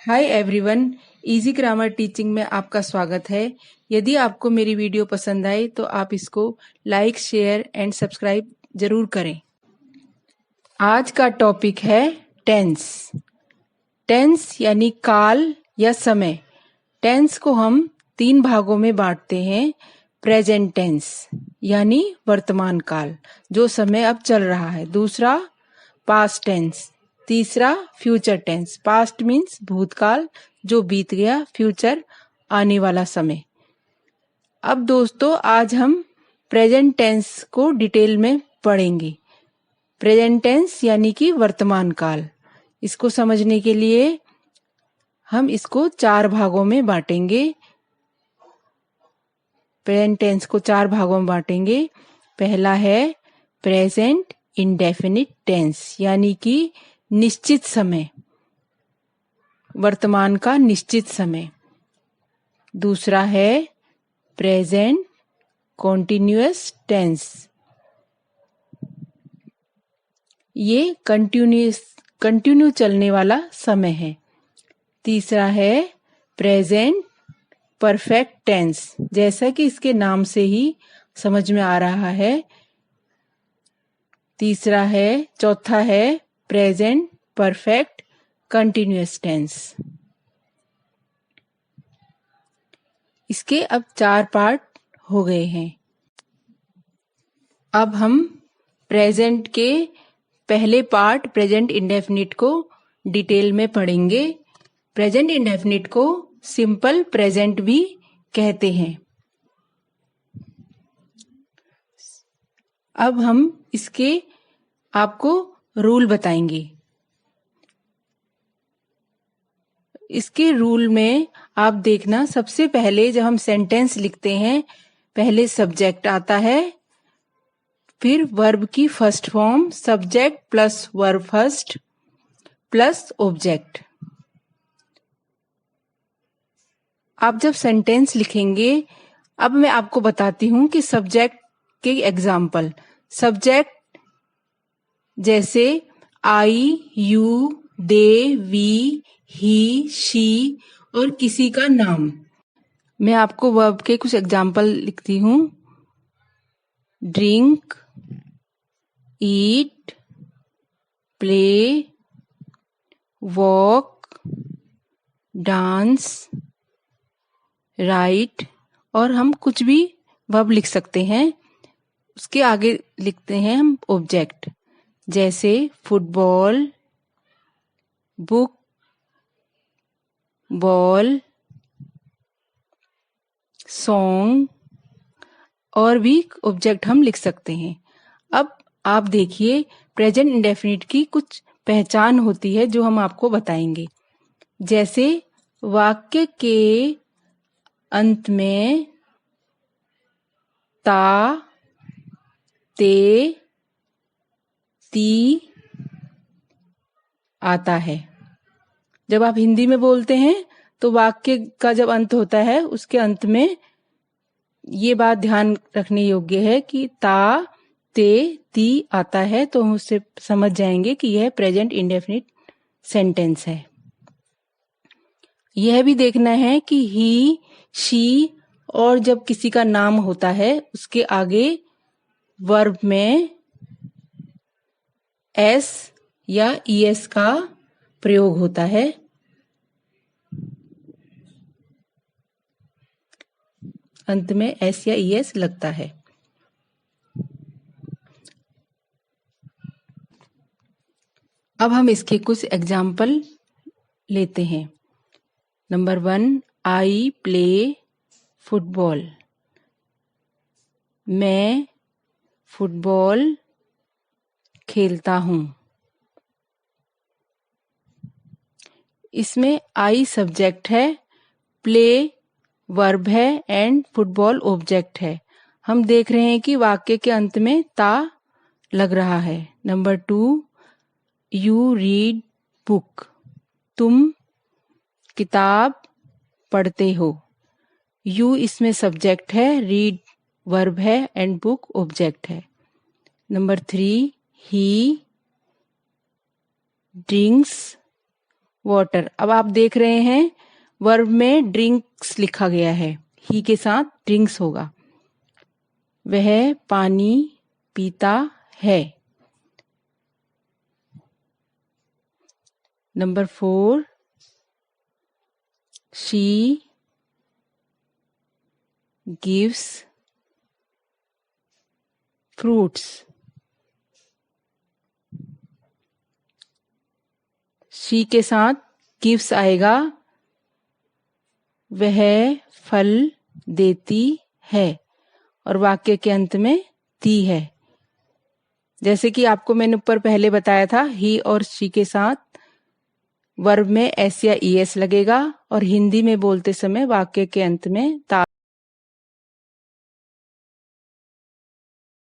Hi everyone, easy grammar teaching में आपका स्वागत है। यदि आपको मेरी वीडियो पसंद आए तो आप इसको लाइक, शेयर एंड सब्सक्राइब जरूर करें। आज का टॉपिक है टेंस। टेंस यानी काल या समय। टेंस को हम 3 भागों में बांटते हैं। प्रेजेंट टेंस यानी वर्तमान काल, जो समय अब चल रहा है। दूसरा पास्ट टेंस। तीसरा फ्यूचर टेंस। पास्ट मीन्स भूतकाल जो बीत गया, फ्यूचर आने वाला समय। अब दोस्तों, आज हम प्रेजेंट टेंस को डिटेल में पढ़ेंगे। प्रेजेंट टेंस यानी कि वर्तमान काल। इसको समझने के लिए हम इसको 4 भागों में बांटेंगे। प्रेजेंट टेंस को 4 भागों में बांटेंगे। पहला है प्रेजेंट इंडेफिनिट टेंस यानी कि निश्चित समय, वर्तमान का निश्चित समय। दूसरा है प्रेजेंट कॉन्टिन्यूअस टेंस, ये कंटिन्यू चलने वाला समय है। तीसरा है प्रेजेंट परफेक्ट टेंस, जैसा कि इसके नाम से ही समझ में आ रहा है। चौथा है प्रेजेंट परफेक्ट कंटिन्यूअस टेंस। इसके अब 4 पार्ट हो गए हैं। अब हम प्रेजेंट के पहले पार्ट प्रेजेंट इंडेफिनिट को डिटेल में पढ़ेंगे। प्रेजेंट इंडेफिनिट को सिंपल प्रेजेंट भी कहते हैं। अब हम इसके आपको रूल बताएंगे। इसके रूल में आप देखना, सबसे पहले जब हम सेंटेंस लिखते हैं, पहले सब्जेक्ट आता है, फिर वर्ब की first form subject plus verb first plus object. आप जब सेंटेंस लिखेंगे, अब मैं आपको बताती हूं कि सब्जेक्ट के एग्जाम्पल। सब्जेक्ट जैसे I, you, they, we, he, she और किसी का नाम। मैं आपको वर्ब के कुछ एग्जाम्पल लिखती हूँ। ड्रिंक, ईट, प्ले, वॉक, डांस, राइट, और हम कुछ भी वर्ब लिख सकते हैं। उसके आगे लिखते हैं हम ऑब्जेक्ट, जैसे फुटबॉल, बुक, बॉल, सॉन्ग, और भी ऑब्जेक्ट हम लिख सकते हैं। अब आप देखिए, प्रेजेंट इंडेफिनिट की कुछ पहचान होती है जो हम आपको बताएंगे। जैसे वाक्य के अंत में ता, ते, ती आता है। जब आप हिंदी में बोलते हैं तो वाक्य का जब अंत होता है, उसके अंत में ये बात ध्यान रखने योग्य है कि ता, ते, ती आता है, तो हम उससे समझ जाएंगे कि यह प्रेजेंट इंडेफिनिट सेंटेंस है। यह भी देखना है कि ही, शी और जब किसी का नाम होता है, उसके आगे वर्ब में एस या ईएस का प्रयोग होता है। अंत में एस या ईएस लगता है। अब हम इसके कुछ एग्जाम्पल लेते हैं। Number 1, I play football. मैं फुटबॉल खेलता हूँ। इसमें आई सब्जेक्ट है, प्ले वर्ब है एंड फुटबॉल ऑब्जेक्ट है। हम देख रहे हैं कि वाक्य के अंत में ता लग रहा है। Number 2, you read book. तुम किताब पढ़ते हो। यू इसमें सब्जेक्ट है, रीड वर्ब है एंड बुक ऑब्जेक्ट है। नंबर 3, ही ड्रिंक्स वाटर। अब आप देख रहे हैं वर्ब में ड्रिंक्स लिखा गया है, ही के साथ ड्रिंक्स होगा। वह पानी पीता है। Number 4, she gives fruits. She के साथ गिव्स आएगा, वह फल देती है, और वाक्य के अंत में दी है। जैसे कि आपको मैंने ऊपर पहले बताया था, ही और शी के साथ वर्ब में एस या ईएस लगेगा, और हिंदी में बोलते समय वाक्य के अंत में ता